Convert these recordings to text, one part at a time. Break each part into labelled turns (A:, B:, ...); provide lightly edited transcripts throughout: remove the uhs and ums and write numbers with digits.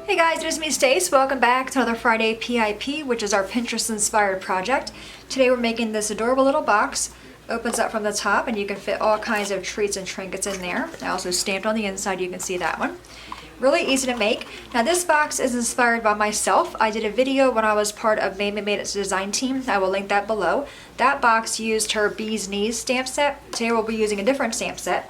A: Hey guys, it is me Stace. Welcome back to another Friday PIP, which is our Pinterest inspired project. Today we're making this adorable little box. Opens up from the top and you can fit all kinds of treats and trinkets in there. I also stamped on the inside, you can see that one. Really easy to make. Now this box is inspired by myself. I did a video when I was part of Made It's design team. I will link that below. That box used her Bee's Knees stamp set. Today we'll be using a different stamp set.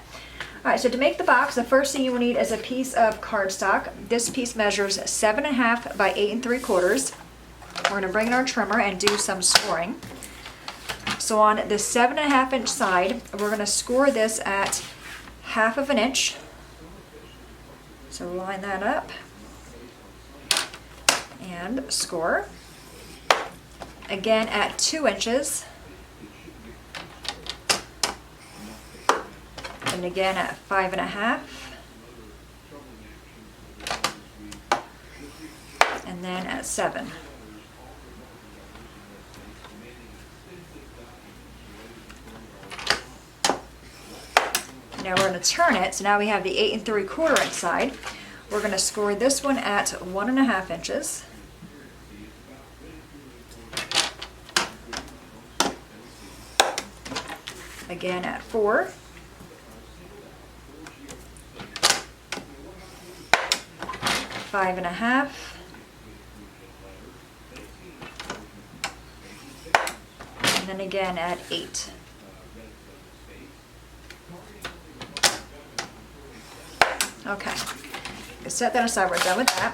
A: Alright, so to make the box, the first thing you will need is a piece of cardstock. This piece measures 7.5 by 8 3/4. We're going to bring in our trimmer and do some scoring. So on the 7.5 inch side, we're going to score this at 1/2 inch. So line that up and score. Again at 2 inches. And again at 5.5, and then at 7. Now we're going to turn it, so now we have the 8 3/4 inch side. We're going to score this one at 1.5 inches. Again at 4. 5.5, and then again at 8. Okay, set that aside, we're done with that.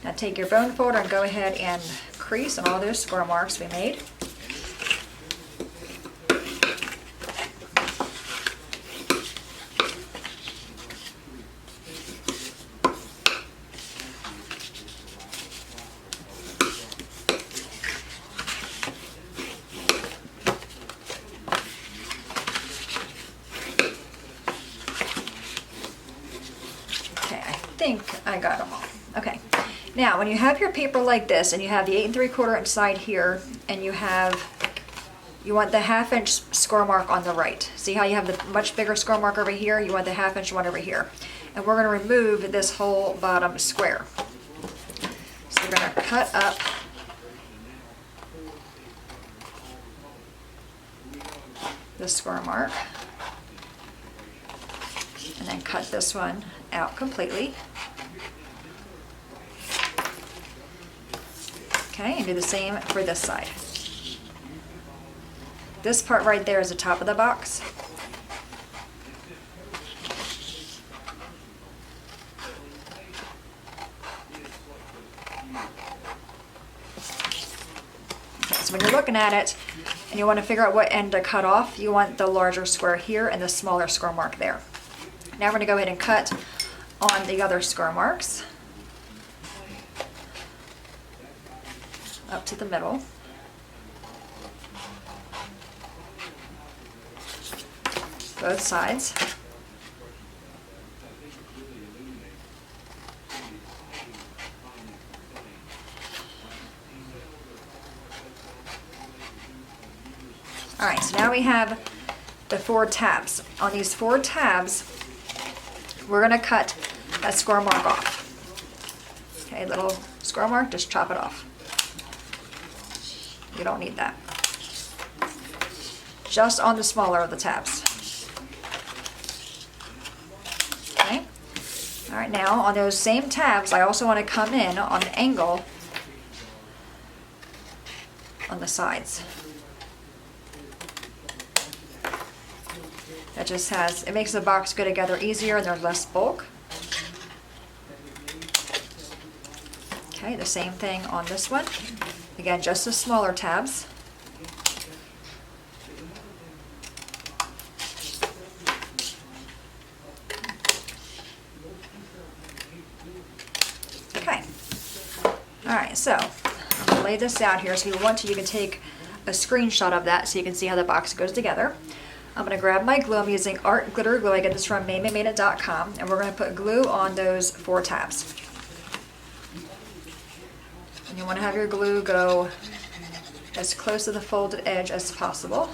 A: Now take your bone folder and go ahead and crease on all those score marks we made. I think I got them all. Okay. Now, when you have your paper like this, and you have the 8 3/4 inch side here, and you want the 1/2 inch score mark on the right. See how you have the much bigger score mark over here? You want the 1/2 inch one over here. And we're going to remove this whole bottom square. So we're going to cut up the score mark, and then cut this one out completely. Okay, and do the same for this side. This part right there is the top of the box. Okay, so when you're looking at it and you want to figure out what end to cut off, you want the larger square here and the smaller score mark there. Now we're going to go ahead and cut on the other score marks up to the middle. Both sides. Alright, so now we have the 4 tabs. On these 4 tabs, we're going to cut that score mark off. Okay, little score mark, just chop it off. You don't need that. Just on the smaller of the tabs. Okay. Alright, now on those same tabs, I also want to come in on an angle on the sides. That just it makes the box go together easier and there's less bulk. Okay, the same thing on this one. Again, just the smaller tabs. Okay. Alright, so I'm going to lay this out here. So if you want to, you can take a screenshot of that so you can see how the box goes together. I'm going to grab my glue. I'm using Art Glitter Glue. I get this from MadeIt.com, and we're going to put glue on those 4 tabs. And you want to have your glue go as close to the folded edge as possible.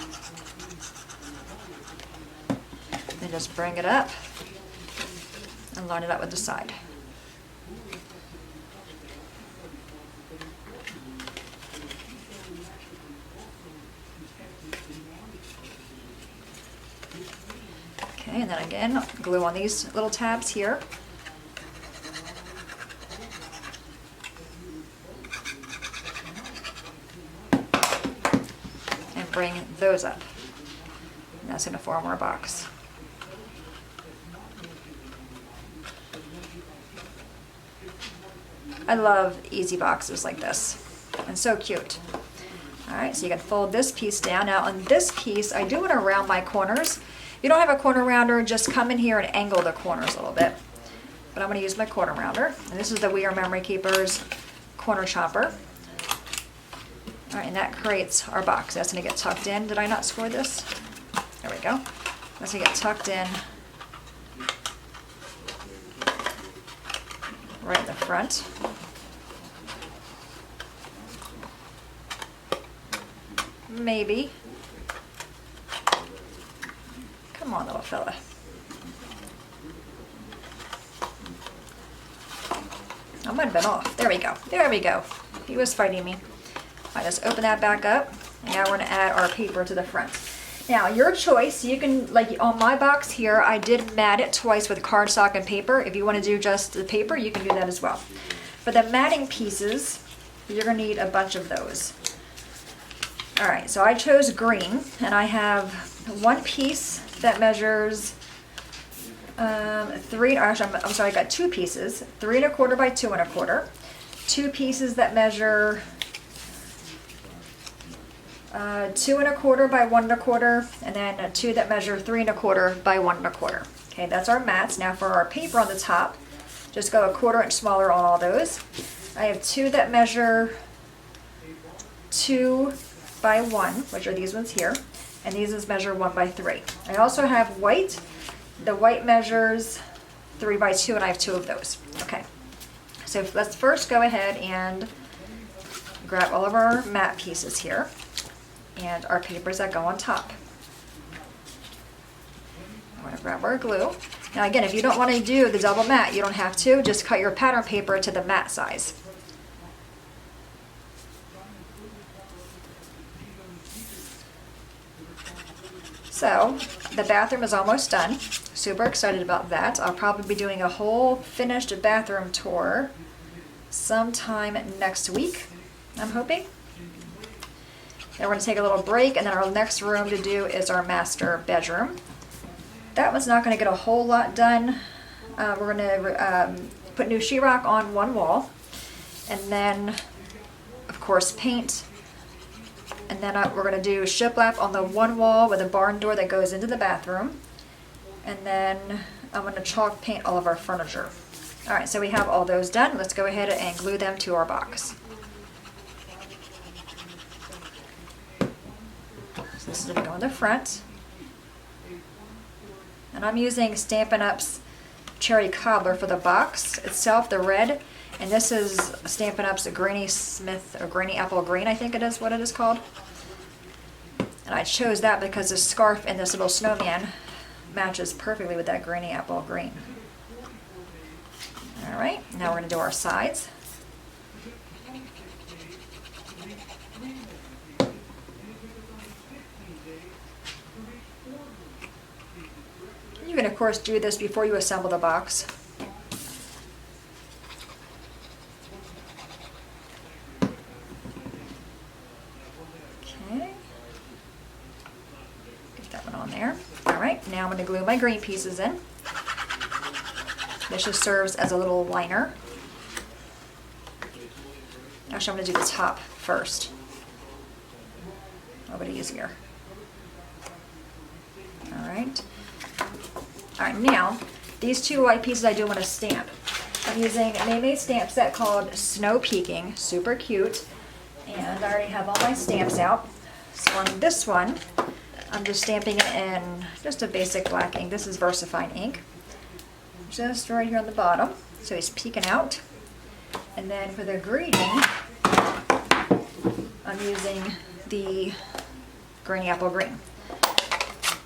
A: Then just bring it up and line it up with the side. Okay, and then again, glue on these little tabs here. And bring those up. And that's going to form our box. I love easy boxes like this. And so cute. Alright, so you can fold this piece down. Now on this piece, I do want to round my corners. If you don't have a corner rounder, just come in here and angle the corners a little bit. But I'm going to use my corner rounder. And this is the We Are Memory Keepers corner chopper. Alright, and that creates our box. That's going to get tucked in. Did I not score this? There we go. That's going to get tucked in right in the front. Maybe. Come on, little fella. I might have been off. There we go. There we go. He was fighting me. All right, let's open that back up. And now we're going to add our paper to the front. Now, your choice. You can, like on my box here, I did mat it twice with cardstock and paper. If you want to do just the paper, you can do that as well. For the matting pieces, you're going to need a bunch of those. All right, so I chose green, and I have one piece that measures I'm sorry, I got two pieces, 3 1/4 by 2 1/4. Two pieces that measure 2 1/4 by 1 1/4, and then two that measure 3 1/4 by 1 1/4. Okay, that's our mats. Now for our paper on the top, just go 1/4 inch smaller on all those. I have two that measure 2 by 1, which are these ones here, and these ones measure 1 by 3. I also have white. The white measures 3 by 2, and I have two of those. Okay, so let's first go ahead and grab all of our mat pieces here and our papers that go on top. I'm going to grab our glue. Now again, if you don't want to do the double mat, you don't have to. Just cut your pattern paper to the mat size. So the bathroom is almost done. Super excited about that. I'll probably be doing a whole finished bathroom tour sometime next week, I'm hoping. Then we're going to take a little break, and then our next room to do is our master bedroom. That one's not going to get a whole lot done. We're going to put new sheetrock on one wall, and then, of course, paint. And then we're going to do shiplap on the one wall with a barn door that goes into the bathroom. And then I'm going to chalk paint all of our furniture. Alright, so we have all those done. Let's go ahead and glue them to our box. So this is going to go in the front. And I'm using Stampin' Up's Cherry Cobbler for the box itself, the red. And this is Stampin' Up's Granny Smith, or Granny Apple Green, I think it is what it is called. And I chose that because the scarf and this little snowman matches perfectly with that Granny Apple Green. Alright, now we're going to do our sides. You can of course do this before you assemble the box. Alright, now I'm going to glue my green pieces in. This just serves as a little liner. Actually, I'm going to do the top first. A little bit easier. Alright. Alright, now, these two white pieces I do want to stamp. I'm using a May stamp set called Snow Peaking. Super cute. And I already have all my stamps out. So on this one, I'm just stamping it in just a basic black ink. This is VersaFine ink. Just right here on the bottom. So he's peeking out. And then for the greeting, I'm using the Granny Apple Green.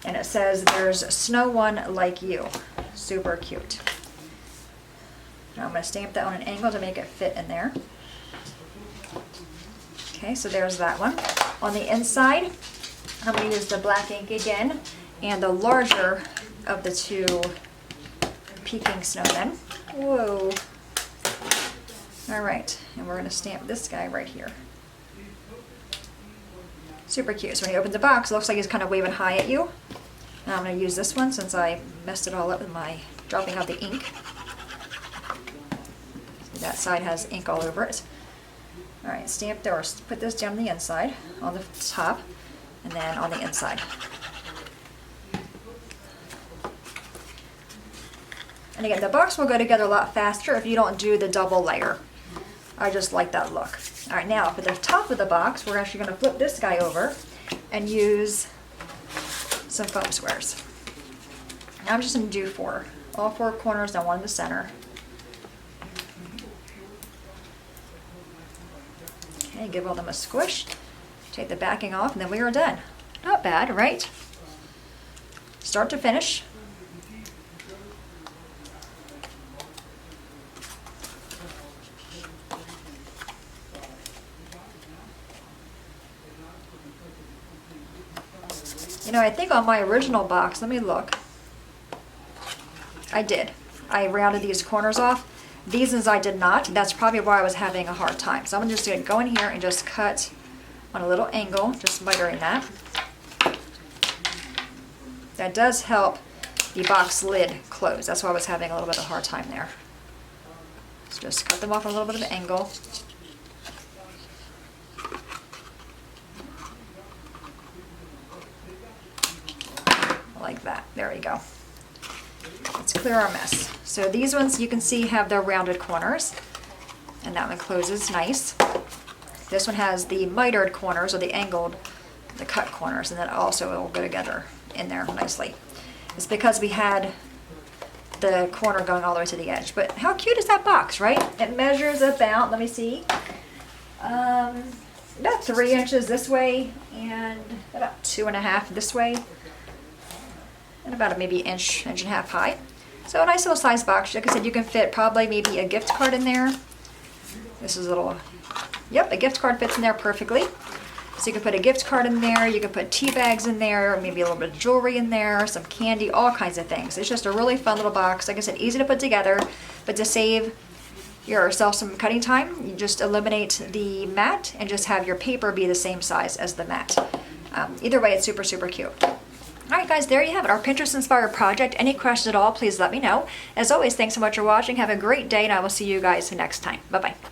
A: And it says, "There's snow one like you." Super cute. Now I'm going to stamp that on an angle to make it fit in there. Okay, so there's that one. On the inside, I'm going to use the black ink again, and the larger of the two peking snowmen. Whoa. All right, and we're gonna stamp this guy right here. Super cute. So when you open the box, it looks like he's kind of waving hi at you. And I'm gonna use this one since I messed it all up with my dropping out the ink. See, that side has ink all over it. All right, stamp there, or put this down the inside, on the top, and then on the inside. And again, the box will go together a lot faster if you don't do the double layer. I just like that look. All right, now for the top of the box, we're actually gonna flip this guy over and use some foam squares. Now I'm just gonna do all four corners and one in the center. Okay, give all them a squish. Take the backing off, and then we are done. Not bad, right? Start to finish. You know, I think on my original box, let me look. I did. I rounded these corners off. These ones I did not. That's probably why I was having a hard time. So I'm just going to go in here and just cut on a little angle, just mitering that. That does help the box lid close. That's why I was having a little bit of a hard time there. So just cut them off a little bit of an angle. Like that. There we go. Let's clear our mess. So these ones you can see have their rounded corners, and that one closes nice. This one has the mitered corners, or the angled, the cut corners, and then also it will go together in there nicely. It's because we had the corner going all the way to the edge. But how cute is that box, right? It measures about, let me see, about 3 inches this way and about 2.5 this way. And about maybe inch and a half high. So a nice little size box. Like I said, you can fit probably maybe a gift card in there. This is a little, yep, a gift card fits in there perfectly. So you can put a gift card in there, you can put tea bags in there, maybe a little bit of jewelry in there, some candy, all kinds of things. It's just a really fun little box. Like I said, easy to put together, but to save yourself some cutting time, you just eliminate the mat and just have your paper be the same size as the mat. Either way, it's super, super cute. Alright guys, there you have it, our Pinterest inspired project. Any questions at all, please let me know. As always, thanks so much for watching. Have a great day, and I will see you guys next time. Bye-bye.